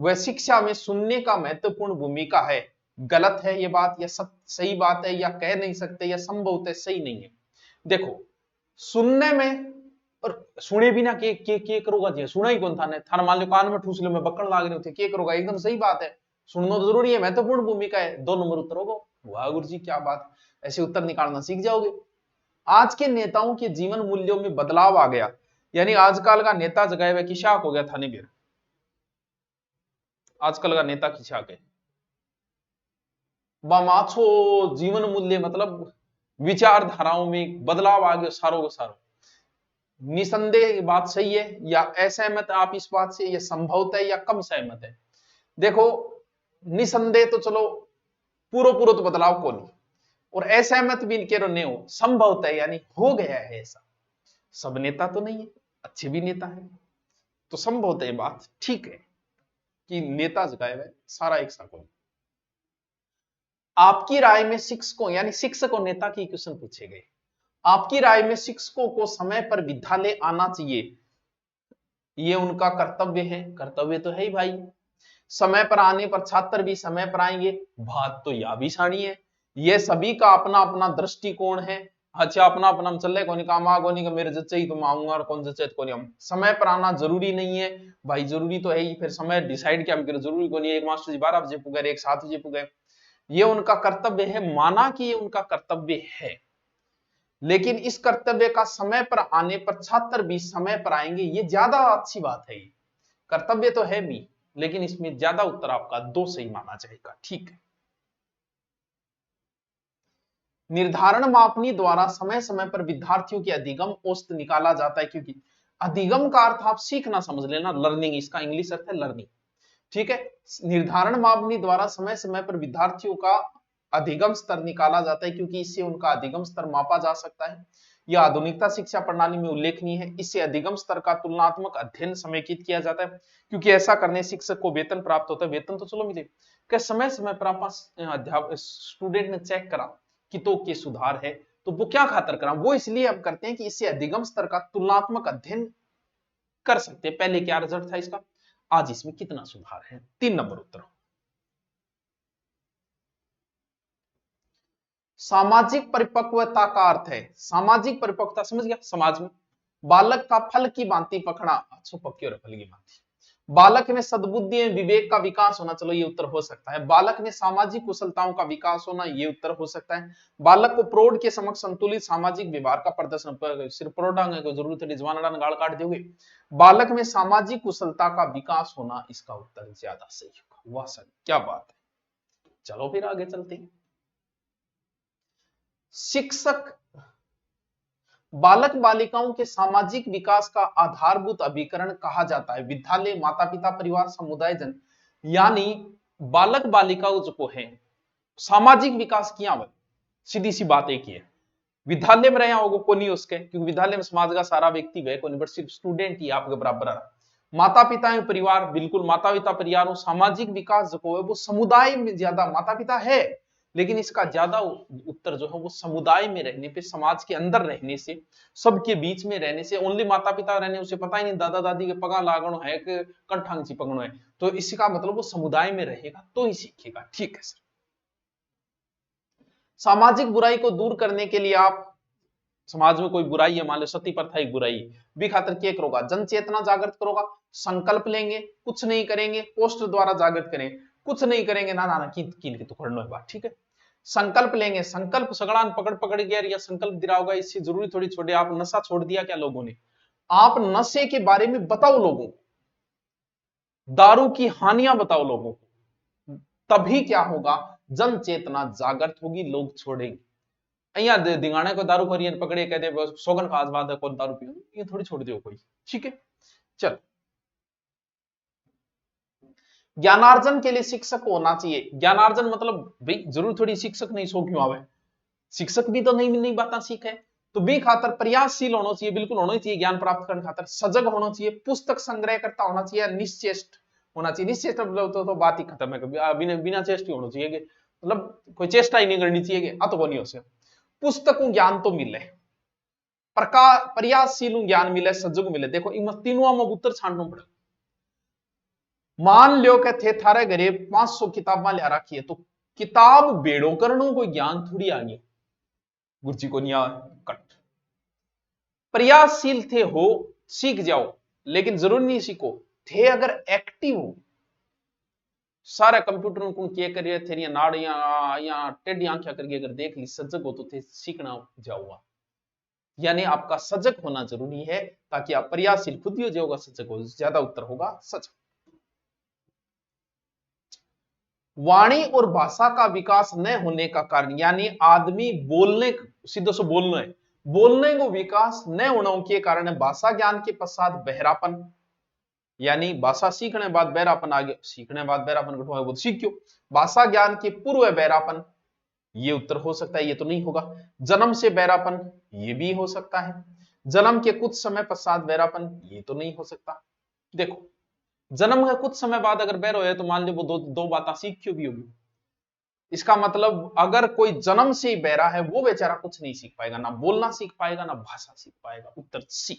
वह शिक्षा में सुनने का महत्वपूर्ण भूमिका है, गलत है ये बात या सही बात है, या कह नहीं सकते, या संभवतः सही नहीं है। देखो सुनने में, और सुने बिना के करोगा जी, सुना ही कौन था ने थाना, मान लो कान में ठूस लो में बक्कड़ लाग रहे थे, के करोगा? एकदम सही बात है, सुनना तो जरूरी है, महत्वपूर्ण भूमिका है। 2 नंबर उत्तर होगा। वाह गुरु जी क्या बात, ऐसे उत्तर निकालना सीख जाओगे। आज के नेताओं के जीवन मूल्यों में बदलाव आ गया, यानी आजकल का नेता जगाए हुए किशाक हो गया थाने बीर, आजकल का नेता किशाक है। बामाछो जीवन मूल्य मतलब विचारधाराओं में बदलाव आ गया सारों को सारों। निसंदेह बात सही है, या असहमत आप इस बात से, या संभवतः या कम सहमत है? देखो निसंदेह तो चलो पूरा पूरा तो बदलाव को नहीं, और असहमत भी इनके नहीं हो, संभवतः यानी हो गया है ऐसा। सब नेता तो नहीं है, अच्छे भी नेता है, तो संभवतः बात ठीक है कि नेता जगाए हुए सारा एक सा कोई। आपकी राय में शिक्षकों, यानी शिक्षक और नेता की क्वेश्चन पूछे गए, आपकी राय में शिक्षकों को समय पर विद्यालय आना चाहिए, ये उनका कर्तव्य है? कर्तव्य तो है ही भाई, समय पर आने पर छात्र भी समय पर आएंगे, बात तो यह भी सानी है। ये सभी का अपना अपना दृष्टिकोण है, अच्छा अपना अपना हम चल रहे कोनी काम आ कोनी का मेरे जच्चे ही तुम आऊंगा और कौन जच्चे कोनी हम समय पर आना जरूरी नहीं है भाई, जरूरी तो है ही, फिर समय डिसाइड क्या हम करें, जरूरी कोनी एक मास्टर जी 12 बजे पुगे एक 7 बजे पुगे, ये उनका कर्तव्य है, माना कि ये उनका कर्तव्य है, लेकिन इस कर्तव्य का समय पर आने पर छात्र भी समय पर आएंगे, ये ज्यादा अच्छी बात है। ये कर्तव्य तो है भी, लेकिन इसमें ज्यादा उत्तर आपका 2 सही माना जाएगा, ठीक है। निर्धारण मापनी द्वारा समय समय पर विद्यार्थियों की अधिगम औसत निकाला जाता है, क्योंकि अधिगम का अर्थ आप सीखना समझ लेना, लर्निंग, इसका इंग्लिश अर्थ है लर्निंग, ठीक है। निर्धारण मापनी द्वारा समय समय पर विद्यार्थियों का अधिगम स्तर निकाला जाता है, क्योंकि इससे उनका अधिगम स्तर मापा जा सकता है। यह आधुनिकता शिक्षा प्रणाली में उल्लेखनीय है। इससे अधिगम स्तर का तुलनात्मक अध्ययन समेकित किया जाता है, क्योंकि ऐसा करने शिक्षक को वेतन प्राप्त होता है, वेतन तो चलो मिले, क्या समय समय पर आप अध्यापक स्टूडेंट ने चेक करा कि तो के सुधार है, तो वो क्या खातर करा, वो इसलिए अब करते हैं कि इससे अधिगम स्तर का तुलनात्मक अध्ययन कर सकते हैं, पहले क्या रिजल्ट था इसका, आज इसमें कितना सुधार है। 3 नंबर उत्तर। सामाजिक परिपक्वता का अर्थ है, सामाजिक परिपक्वता समझ गया, समाज में बालक का फल की भांति पकड़ा, अच्छा पक्की और फल की भांति, बालक में सद्बुद्धि एवं विवेक का विकास होना, चलो ये उत्तर हो सकता है। बालक में सामाजिक कुशलताओं का विकास होना, ये उत्तर हो सकता है। बालक को प्रौढ़ के समक्ष संतुलित सामाजिक व्यवहार का प्रदर्शन, सिर्फ प्रौढ़ांग को जरूरत है जवान गाड़ काट दोगे, बालक में सामाजिक कुशलता का विकास होना, इसका उत्तर ज्यादा सही होगा। वाह सर क्या बात है, चलो फिर आगे चलते हैं। शिक्षक बालक बालिकाओं के सामाजिक विकास का आधारभूत अभिकरण कहा जाता है। विद्यालय, माता पिता, परिवार, समुदाय, जन, यानी बालक बालिकाओं जो है सामाजिक विकास किया हुआ, सीधी सी बात एक ही है। विद्यालय में रहा होगा को नहीं उसके, क्योंकि विद्यालय में समाज का सारा व्यक्ति वह को नहीं, बट सिर्फ स्टूडेंट ही आपके बराबर आ रहा। माता पिता एवं परिवार, बिल्कुल माता पिता परिवार, सामाजिक विकास जो है वो समुदाय में ज्यादा, माता पिता है लेकिन इसका ज्यादा उत्तर जो है वो समुदाय में रहने पे, समाज के अंदर रहने से, सबके बीच में रहने से। ओनली माता पिता रहने उसे पता ही नहीं दादा दादी के पगा लागणो है कि कंठांग सी पगणो है, तो इसका मतलब वो समुदाय में रहेगा तो ही सीखेगा, ठीक है सर। सामाजिक बुराई को दूर करने के लिए आप, समाज में कोई बुराई है, मान लो सती प्रथा एक बुराई भी खातर क्या करोगा, जन चेतना जागृत करोगा, संकल्प लेंगे, कुछ नहीं करेंगे, पोस्टर द्वारा जागृत करें, कुछ नहीं करेंगे ना ना ना की की तो करनो है बात, ठीक है। संकल्प लेंगे, संकल्प सगड़ान पकड़ पकड़ गया या संकल्प दिला होगा, इससे जरूरी थोड़ी छोड़े, आप नशा छोड़ दिया क्या लोगों ने, आप नशे के बारे में बताओ लोगों को, दारू की हानियां बताओ लोगों को, तभी क्या होगा, जन चेतना जागृत होगी, लोग छोड़ेंगे। अहियां दिगाने को दारू खरी पकड़े कहते सोगन खास बात है कौन दारू पियो, ये थोड़ी छोड़ दियो कोई, ठीक है। चल, ज्ञानार्जन के लिए शिक्षक को होना चाहिए, ज्ञानार्जन मतलब भाई जरूर थोड़ी शिक्षक नहीं सो क्यों आवे, शिक्षक भी तो नई नई बातें सीखे, तो बी खातर प्रयासशील होना चाहिए, बिल्कुल होना चाहिए, ज्ञान प्राप्त करने खातर सजग होना चाहिए, पुस्तक संग्रह करता होना चाहिए, निश्चेष्ट होना चाहिए। निश्चेष्ट तो बात ही खत्म है, बिना बिना चेष्ट ही होना चाहिए, मतलब कोई चेष्टा ही नहीं करनी चाहिए, तो को नहीं हो सकता। पुस्तकों ज्ञान तो मिले, प्रकार प्रयासशील ज्ञान मिले, सजग मिले, देखो इन तीनों में उत्तर छांटना पड़ेगा। मान लो के थे थारे घरे 500 किताबा लिया रखी है, तो किताब बेड़ो करनो कोई ज्ञान थोड़ी आ गया, गुरुजी को नहीं कट, प्रयासशील थे हो सीख जाओ, लेकिन जरूर नहीं सीखो, थे अगर एक्टिव हो, सारे कंप्यूटर को क्या करिए थे नाड़ या टेढ़ी आंखें करके अगर देख ली, सजग हो तो थे सीखना जाओगा, यानी आपका सजग होना जरूरी है, ताकि आप प्रयासशील खुद ही हो जाओगा, सजग हो, ज्यादा उत्तर होगा सजग। वाणी और भाषा का विकास न होने का कारण, यानी आदमी बोलने, सीधे से बोलना है, बोलने को विकास न होने के कारण भाषा ज्ञान के पश्चात बहरापन, यानी भाषा सीखने बाद बहरापन आ गया, सीखने बाद बहरापन घटवा वो सीख क्यों, भाषा ज्ञान के पूर्व बहरापन, ये उत्तर हो सकता है, ये तो नहीं होगा। जन्म से बहरापन, ये भी हो सकता है। जन्म के कुछ समय पश्चात बहरापन, ये तो नहीं हो सकता। देखो जन्म के कुछ समय बाद अगर बहर हो तो मान लो वो दो बातें सीख क्यों भी होगी, इसका मतलब अगर कोई जन्म से ही बहरा है वो बेचारा कुछ नहीं सीख पाएगा, ना बोलना सीख पाएगा ना भाषा सीख पाएगा, उत्तर सी।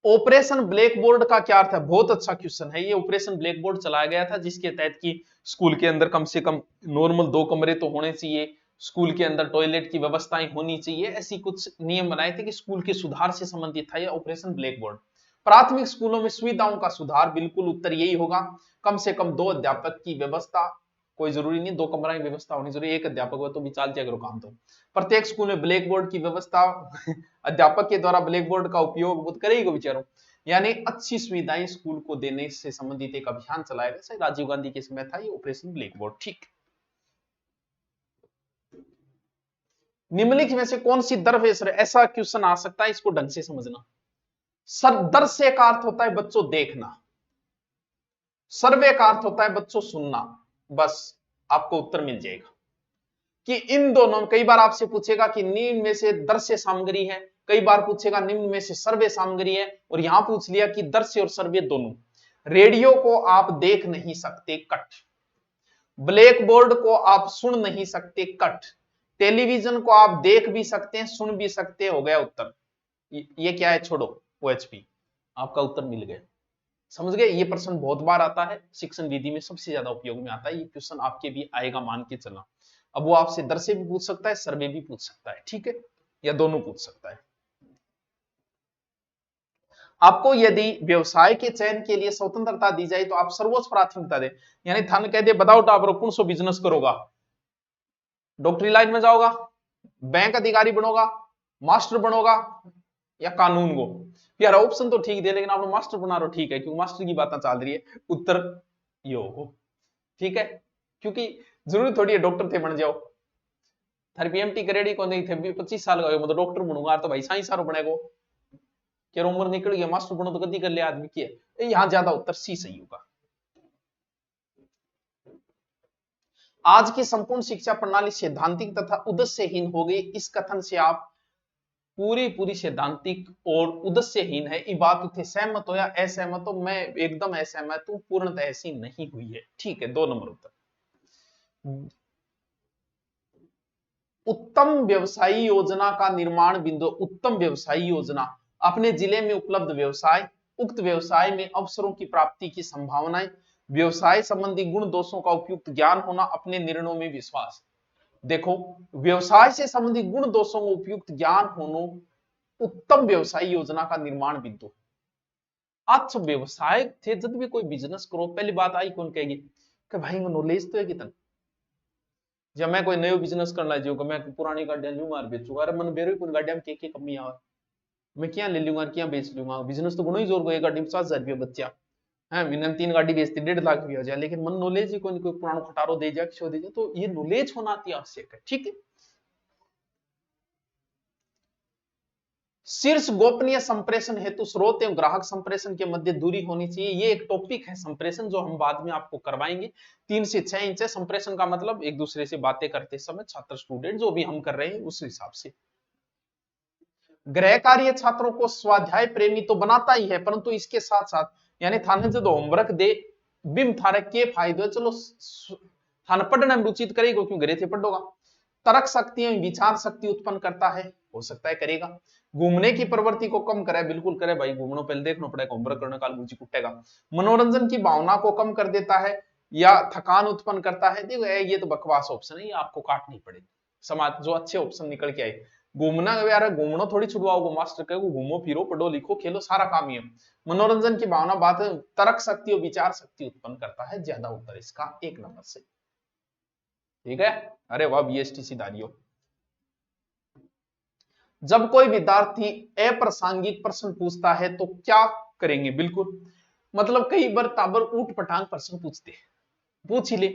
ऑपरेशन ब्लैक बोर्ड का क्या अर्थ है? बहुत अच्छा क्वेश्चन है ये। ऑपरेशन ब्लैक बोर्ड चलाया गया था जिसके तहत कि स्कूल के अंदर कम से कम नॉर्मल 2 कमरे तो होने चाहिए, स्कूल के अंदर टॉयलेट की व्यवस्थाएं होनी चाहिए, ऐसी कुछ नियम बनाए थे कि स्कूल के सुधार से संबंधित था यह ऑपरेशन ब्लैक बोर्ड। प्राथमिक स्कूलों में सुविधाओं का सुधार, बिल्कुल उत्तर यही होगा। कम से कम 2 अध्यापक की व्यवस्था, कोई जरूरी नहीं 2 कमरा की व्यवस्था होनी जरूरी, एक अध्यापक हो तो भी चल जाएगा काम। तो प्रत्येक स्कूल में ब्लैक बोर्ड की व्यवस्था अध्यापक के द्वारा ब्लैक बोर्ड का उपयोग बुद्ध करेगी बेचारों। यानी अच्छी सुविधाएं स्कूल को देने से संबंधित एक अभियान चलाया गया, राजीव गांधी के समय था ये ऑपरेशन ब्लैक बोर्ड। ठीक, निम्नलिखित में से कौन सी दरवेश है? ऐसा क्वेश्चन आ सकता है, इसको ढंग से समझना। सर दर्शय का अर्थ होता है बच्चों देखना, सर्वे का अर्थ होता है बच्चों सुनना। बस आपको उत्तर मिल जाएगा कि इन दोनों, कई बार आपसे पूछेगा कि निम्न में से दृश्य सामग्री है, कई बार पूछेगा निम्न में से सर्वे सामग्री है, और यहां पूछ लिया कि दृश्य और सर्वे दोनों। रेडियो को आप देख नहीं सकते, कट। ब्लैक बोर्ड को आप सुन नहीं सकते, कट। टेलीविजन को आप देख भी सकते हैं, सुन भी सकते, हो गया उत्तर। ये क्या है? छोड़ो, ओएचपी। आपका उत्तर मिल गया। समझ गए? ये प्रश्न बहुत बार आता है शिक्षण विधि में, सबसे ज्यादा उपयोग में आता है ये क्वेश्चन, आपके भी आएगा मान के चलना। अब वो आपसे दर्शय भी पूछ सकता है, सर्वे भी पूछ सकता है, ठीक है, या दोनों पूछ सकता है। आपको यदि व्यवसाय के चयन के लिए स्वतंत्रता दी जाए तो आप सर्वोच्च प्राथमिकता दें। यानी थाने कह दे बताओ टाबरो कौन सो बिजनेस करोगा, डॉक्टरी लाइन में जाओगा, बैंक अधिकारी बनोगा, मास्टर बनोगा, या कानून को? यार ऑप्शन तो ठीक दे, लेकिन आपने मास्टर बना रहे हो, ठीक है, क्योंकि मास्टर की बातें चल रही है, उत्तर ये हो, ठीक है, क्योंकि जरूरी थोड़ी है डॉक्टर थे बन जाओ। थारी पीएमटी करेडी को नहीं थे 25 साल का हो मतलब डॉक्टर बनूंगा, तो भाई साइंस सारो बनेगो, क्या उम्र निकल गया, मास्टर बनो तो गद्दी कर लिया आदमी की। यहां ज्यादा उत्तर सी सही होगा। आज की संपूर्ण शिक्षा प्रणाली सैद्धांतिक तथा उद्देश्यहीन हो गई, इस कथन से आप पूरी पूरी सैद्धांतिक और उद्देश्यहीन है, ये बात थे सहमत हो या असहमत हो? मैं एकदम असहमत हूं, पूर्णतः ऐसी नहीं हुई है, ठीक है। 2 नंबर उत्तर। उत्तम व्यवसायी योजना का निर्माण बिंदु, उत्तम व्यवसायी योजना अपने जिले में उपलब्ध व्यवसाय, उक्त व्यवसाय में अवसरों की प्राप्ति की संभावनाएं, व्यवसाय संबंधी गुण दोषों का उपयुक्त ज्ञान होना, अपने निर्णयों में विश्वास। देखो, व्यवसाय से संबंधित गुण दोषों का उपयुक्त ज्ञान होना उत्तम व्यवसायी योजना का निर्माण बिंदु। अच्छा व्यवसाय थे, जब भी कोई बिजनेस करो पहली बात आई कौन कहेगी कि भाई नॉलेज तो है कितना, जब मैं कोई नयो बिजनेस करना चाहूंगा, मैं पुरानी गाड़ियां लूं मार बेचूंगा, अरे मन बेरो कोई गाड़ियां में के कमी आवे, मैं क्या ले लूंगा, क्या बेच लूंगा, बिजनेस तो गुणो ही जोर को, एक गाड़ी में 50,000 बच्चा है, मैंने 3 गाड़ी बेचती 1.5 लाख भी हो जाए, लेकिन मन नॉलेज ही कोई पुराना खटारो दे जा, किसी दे जा, तो ये नॉलेज होना अति आवश्यक है, ठीक है। शीर्ष गोपनीय संप्रेषण हेतु स्रोत एवं ग्राहक संप्रेषण के मध्य दूरी होनी चाहिए, ये एक टॉपिक है संप्रेषण, जो हम बाद में आपको करवाएंगे। 3 से 6 इंच संप्रेषण का मतलब एक दूसरे से बातें करते समय छात्र स्टूडेंट जो भी हम कर रहे हैं उस हिसाब से। गृह कार्य छात्रों को स्वाध्याय प्रेमी तो बनाता ही है, परंतु इसके साथ साथ यानी थाने से तो होमवर्क दे बिम थारे के फायदे, चलो थाने पढ़ने में रुचित करेगा क्यों घरे से पढ़ोगा। तर्क शक्ति विचार शक्ति उत्पन्न करता है, हो सकता है करेगा। घूमने की प्रवृत्ति को कम करे, बिल्कुल करे भाई, घूमनो पहले देखना पड़ेगा, होमवर्क करने काल रुचि कुटेगा। मनोरंजन की भावना को कम कर देता है या थकान उत्पन्न करता है। देखो ये तो बकवास ऑप्शन है, ये आपको काटनी पड़ेगी। समाज जो अच्छे ऑप्शन निकल के आए, घूमना यार घूमना थोड़ी छुड़वाओगे, मास्टर कहेगा घूमो फिरो पढ़ो लिखो खेलो सारा काम ही है। मनोरंजन की भावना बात तर्क शक्ति और विचार शक्ति उत्पन्न करता है, ज्यादा उत्तर इसका 1 नंबर से, ठीक है। अरे वाह बीएसटी सिधारियो। जब कोई विद्यार्थी अप्रासंगिक प्रश्न पूछता है तो क्या करेंगे? बिल्कुल मतलब कई बार ताबर ऊट पटांग प्रश्न पूछते हैं, पूछ ही ले,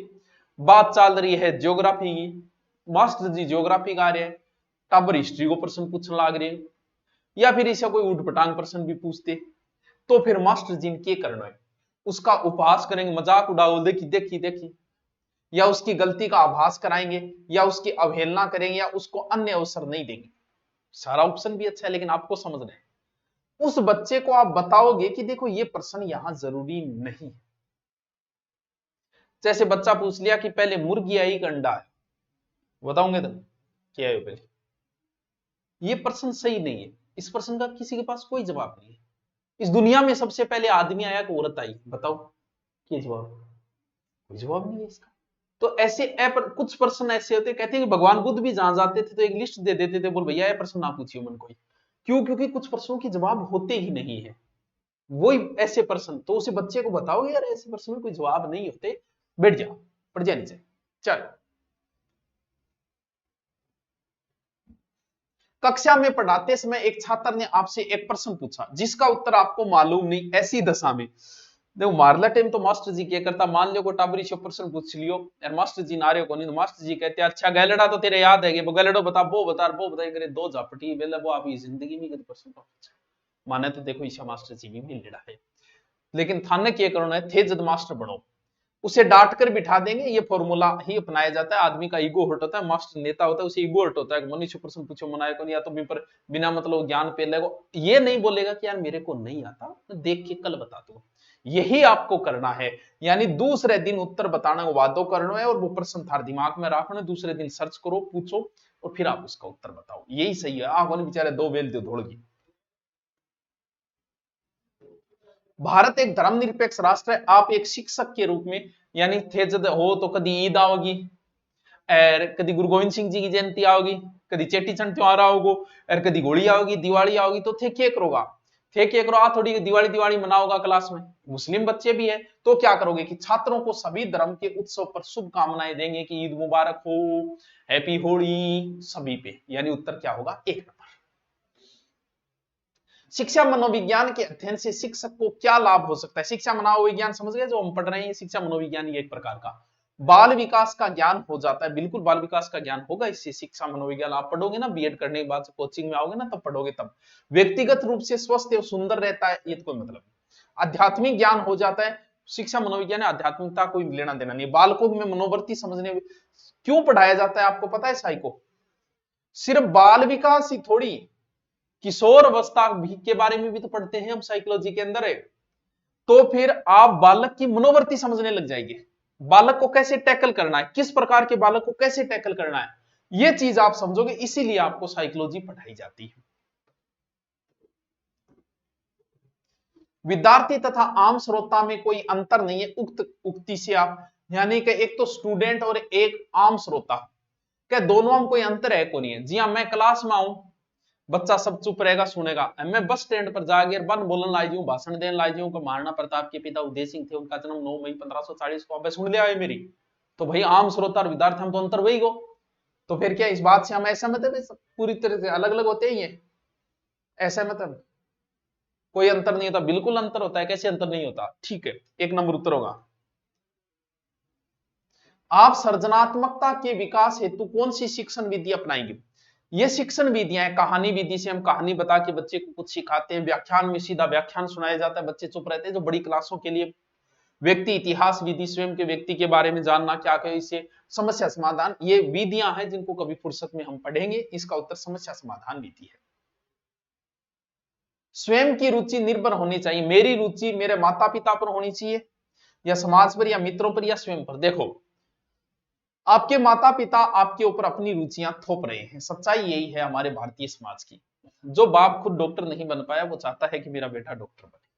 बात चल रही है ज्योग्राफी की, मास्टर जी ज्योग्राफी का रहे हैं, टाबर हिस्ट्री को प्रश्न पूछने लग रहे हैं, या फिर ऐसा कोई ऊट पटांग प्रश्न भी पूछते, तो फिर मास्टर जी ने क्या करना है? उसका उपहास करेंगे, मजाक उड़ाओ, देखी देखी देखी, या उसकी गलती का आभास कराएंगे, या उसकी अवहेलना करेंगे, या उसको अन्य अवसर नहीं देंगे। सारा ऑप्शन भी अच्छा है, लेकिन आपको समझना है उस बच्चे को आप बताओगे कि देखो ये प्रश्न यहां जरूरी नहीं। जैसे बच्चा पूछ लिया कि पहले मुर्गी आई कि अंडा है, बताओगे तुम क्या है पहले? ये प्रश्न सही नहीं है, इस प्रश्न का किसी के पास कोई जवाब नहीं है। इस दुनिया में सबसे पहले आदमी आया कि औरत आई? बताओ, क्या जवाब? कोई जवाब नहीं है इसका। तो ऐसे कुछ पर्सन ऐसे होते, कहते हैं कि भगवान बुद्ध भी जहां जाते थे तो एक लिस्ट दे देते थे, बोल भैया ये प्रश्न ना पूछिए मन कोई। क्यों? क्योंकि कुछ प्रश्नों के जवाब होते ही नहीं है। वही ऐसे पर्सन, तो उसे बच्चे को बताओगे यार ऐसे प्रश्न में कोई जवाब नहीं होते, बैठ जाओ, पढ़ जा नीचे। चल, कक्षा में पढ़ाते समय एक छात्र ने आपसे एक प्रश्न पूछा जिसका उत्तर आपको मालूम नहीं, ऐसी दशा में देखो मारला टाइम तो मास्टर जी क्या करता, मान लो को टाबरी से प्रश्न पूछ लियो यार, मास्टर जी नारे को नहीं, तो मास्टर जी कहते अच्छा गैलड़ा तो तेरे याद है, वो गैलड़ो बता, वो बता, वो बताए करे, दो झापटी बेला वो आपकी जिंदगी में कभी प्रश्न का पूछा माने तो देखो ईशा मास्टर जी भी मिल रहा है। लेकिन थाने क्या करना है, थे जब मास्टर बनो, उसे डांट कर बिठा देंगे, ये फॉर्मूला ही अपनाया जाता है। आदमी का ईगो हर्ट होता है, मास्टर नेता होता है उसे ईगो हर्ट होता है, मनुष्य प्रश्न पूछो मनाए को नहीं, या तो बिना मतलब ज्ञान पे लगो, ये नहीं बोलेगा कि यार मेरे को नहीं आता, देख के कल बता दो। यही आपको करना है, यानी दूसरे दिन उत्तर बताना को वादो करना है, और वो प्रश्न थार दिमाग में रखना है, दूसरे दिन सर्च करो, पूछो, और फिर आप उसका उत्तर बताओ, यही सही है। आप बेचारे दो बेल दो दौड़ गई। भारत एक धर्मनिरपेक्ष राष्ट्र है, आप एक शिक्षक के रूप में यानी थे जब हो तो कभी ईद आओगी, और कभी गुरु गोविंद सिंह जी की जयंती आओगी, कभी चेटी चंड त्योहार आओगो, और कभी होली आओगी, दिवाली आओगी, तो थे क्या करोगा? थे क्या करो, थोड़ी दिवाली दिवाली मनाओगा क्लास में, मुस्लिम बच्चे भी है, तो क्या करोगे कि छात्रों को सभी धर्म के उत्सव पर शुभकामनाएं देंगे कि ईद मुबारक हो, हैप्पी होली सभी पे, यानी उत्तर क्या होगा? एक नंबर। शिक्षा मनोविज्ञान के अध्ययन से शिक्षक को क्या लाभ हो सकता है? शिक्षा मनोविज्ञान समझ गए जो हम पढ़ रहे हैं, शिक्षा मनोविज्ञान ये एक प्रकार का बाल विकास का ज्ञान हो जाता है, बिल्कुल बाल विकास का ज्ञान होगा इससे। शिक्षा मनोविज्ञान आप पढ़ोगे ना, बीएड करने के बाद कोचिंग में आओगे ना, तब पढ़ोगे, तब व्यक्तिगत रूप से स्वस्थ और सुंदर रहता है, ये तो कोई मतलब नहीं। आध्यात्मिक ज्ञान हो जाता है, शिक्षा मनोविज्ञान आध्यात्मिकता कोई लेना देना नहीं। बालकों में मनोवृत्ति समझने क्यों पढ़ाया जाता है आपको पता है? साइको सिर्फ बाल विकास ही थोड़ी, किशोर अवस्था के बारे में भी तो पढ़ते हैं हम साइकोलॉजी के अंदर है। तो फिर आप बालक की मनोवृत्ति समझने लग जाएंगे, बालक को कैसे टैकल करना है, किस प्रकार के बालक को कैसे टैकल करना है, ये चीज आप समझोगे, इसीलिए आपको साइकोलॉजी पढ़ाई जाती है। विद्यार्थी तथा आम श्रोता में कोई अंतर नहीं है, उक्त उक्ति से आप, यानी कि एक तो स्टूडेंट और एक आम श्रोता, क्या दोनों में कोई अंतर है? को नहीं है। जी हाँ, मैं क्लास में आऊं, बच्चा सब चुप रहेगा सुनेगा, मैं बस स्टैंड पर जाके बन बोलन लाई हूँ, भाषण देने लाई हूँ, महाराणा प्रताप के पिता उदय सिंह थे, उनका जन्म 9 मई 1540 को, अब सुन लिया है मेरी, तो भाई आम श्रोता और विद्यार्थी हम तो अंतर वही गो। तो फिर क्या इस बात से हम ऐसा मतलब पूरी तरह से अलग अलग होते ही है? ऐसा मतलब कोई अंतर नहीं होता, बिल्कुल अंतर होता है। कैसे अंतर नहीं होता? ठीक है, एक नंबर उत्तर होगा। आप सृजनात्मकता के विकास हेतु कौन सी शिक्षण विधि अपनाएंगे? ये शिक्षण विधियां हैं, कहानी विधि से हम कहानी बता के बच्चे को कुछ सिखाते हैं, व्याख्यान में सीधा व्याख्यान सुनाया जाता है, बच्चे चुप रहते हैं, जो बड़ी क्लासों के लिए व्यक्ति इतिहास विधि, स्वयं के व्यक्ति के बारे में जानना क्या क्या, इसे समस्या समाधान, ये विधियां हैं जिनको कभी फुर्सत में हम पढ़ेंगे। इसका उत्तर समस्या समाधान विधि है। स्वयं की रुचि निर्भर होनी चाहिए, मेरी रुचि मेरे माता पिता पर होनी चाहिए, या समाज पर, या मित्रों पर, या स्वयं पर। देखो आपके माता पिता आपके ऊपर अपनी रुचियां थोप रहे हैं, सच्चाई यही है हमारे भारतीय समाज की। जो बाप खुद डॉक्टर नहीं बन पाया वो चाहता है कि मेरा बेटा डॉक्टर बने,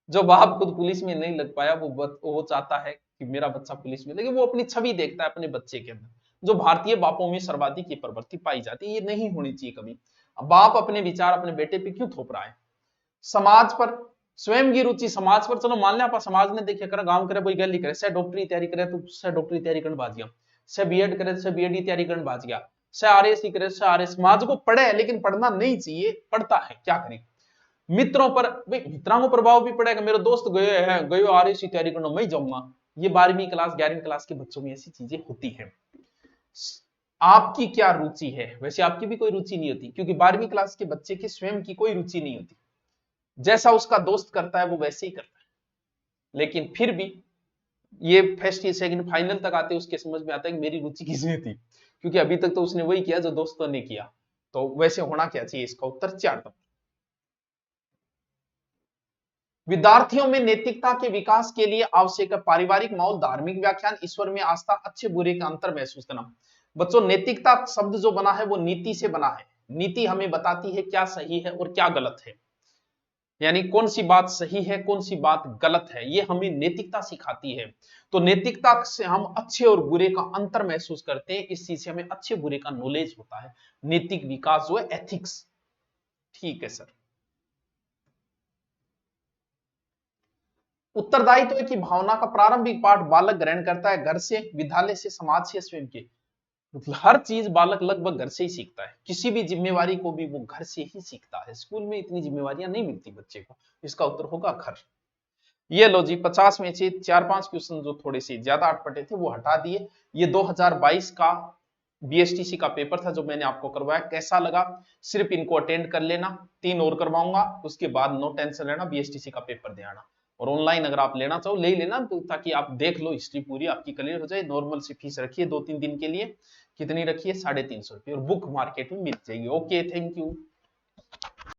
जो बाप खुद पुलिस में नहीं लग पाया वो चाहता है कि मेरा बच्चा पुलिस में लगे, वो अपनी छवि देखता है अपने बच्चे के अंदर। जो भारतीय बापों में सर्वाधिक ये प्रवृत्ति पाई जाती है, ये नहीं होनी चाहिए कभी। बाप अपने विचार अपने बेटे पे क्यों थोप रहा है? समाज पर, स्वयं की रुचि समाज पर, चलो मान लिया आप समाज ने देखे कर गांव करे कोई गली करे, से डॉक्टरी तैयारी करे तो से डॉक्टरी तैयारी करने बाज गया, से बीएड करे से बीएड की तैयारी करने बाज गया, से आरएस करे से आरएस। समाज को पढ़े लेकिन पढ़ना नहीं चाहिए, पढ़ता है, क्या करें? मित्रों पर, भाई मित्रों को प्रभाव भी पड़ेगा, मेरे दोस्त गए हैं, गयो आरएस की तैयारी करना, मैं जाऊंगा। ये 12वीं क्लास 11वीं क्लास के बच्चों में ऐसी चीजें होती है। आपकी क्या रुचि है? वैसे आपकी भी कोई रुचि नहीं होती, क्योंकि 12वीं क्लास के बच्चे की स्वयं की कोई रुचि नहीं होती, जैसा उसका दोस्त करता है वो वैसे ही करता है। लेकिन फिर भी ये फर्स्ट सेकंड फाइनल तक आते उसके समझ में आता है कि मेरी रुचि किसमें थी, क्योंकि अभी तक तो उसने वही किया जो दोस्तों ने किया। तो वैसे होना क्या चाहिए? इसका उत्तर 4 नंबर। विद्यार्थियों में नैतिकता के विकास के लिए आवश्यक है पारिवारिक माहौल, धार्मिक व्याख्यान, ईश्वर में आस्था, अच्छे बुरे का अंतर महसूस करना। बच्चों नैतिकता शब्द जो बना है वो नीति से बना है, नीति हमें बताती है क्या सही है और क्या गलत है। यानी कौन सी बात सही है, कौन सी बात गलत है, ये हमें नैतिकता सिखाती है। तो नैतिकता से हम अच्छे और बुरे का अंतर महसूस करते हैं, इस चीज से हमें अच्छे बुरे का नॉलेज होता है। नैतिक विकास जो है एथिक्स। ठीक है सर। उत्तरदायित्व की भावना का प्रारंभिक पाठ बालक ग्रहण करता है घर से, विद्यालय से, समाज से, स्वयं के। मतलब हर चीज बालक लगभग घर से ही सीखता है, किसी भी जिम्मेवारी को भी वो घर से ही सीखता है। स्कूल में इतनी जिम्मेवारियां नहीं मिलती बच्चे को। इसका उत्तर होगा घर। ये लो जी, 50 में से 4-5 क्वेश्चन जो थोड़े से ज्यादा अटपटे थे वो हटा दिए। ये 2022 का बीएसटीसी का पेपर था जो मैंने आपको करवाया। कैसा लगा? सिर्फ इनको अटेंड कर लेना, 3 और करवाऊंगा, उसके बाद नो टेंशन लेना, बीएसटीसी का पेपर दे आना। और ऑनलाइन अगर आप लेना चाहो ले लेना, तो ताकि आप देख लो हिस्ट्री पूरी आपकी क्लियर हो जाए। नॉर्मल सी फीस रखिए 2-3 दिन के लिए। कितनी रखिए? 350 रुपये। और बुक मार्केट में मिल जाएगी। Okay, thank you.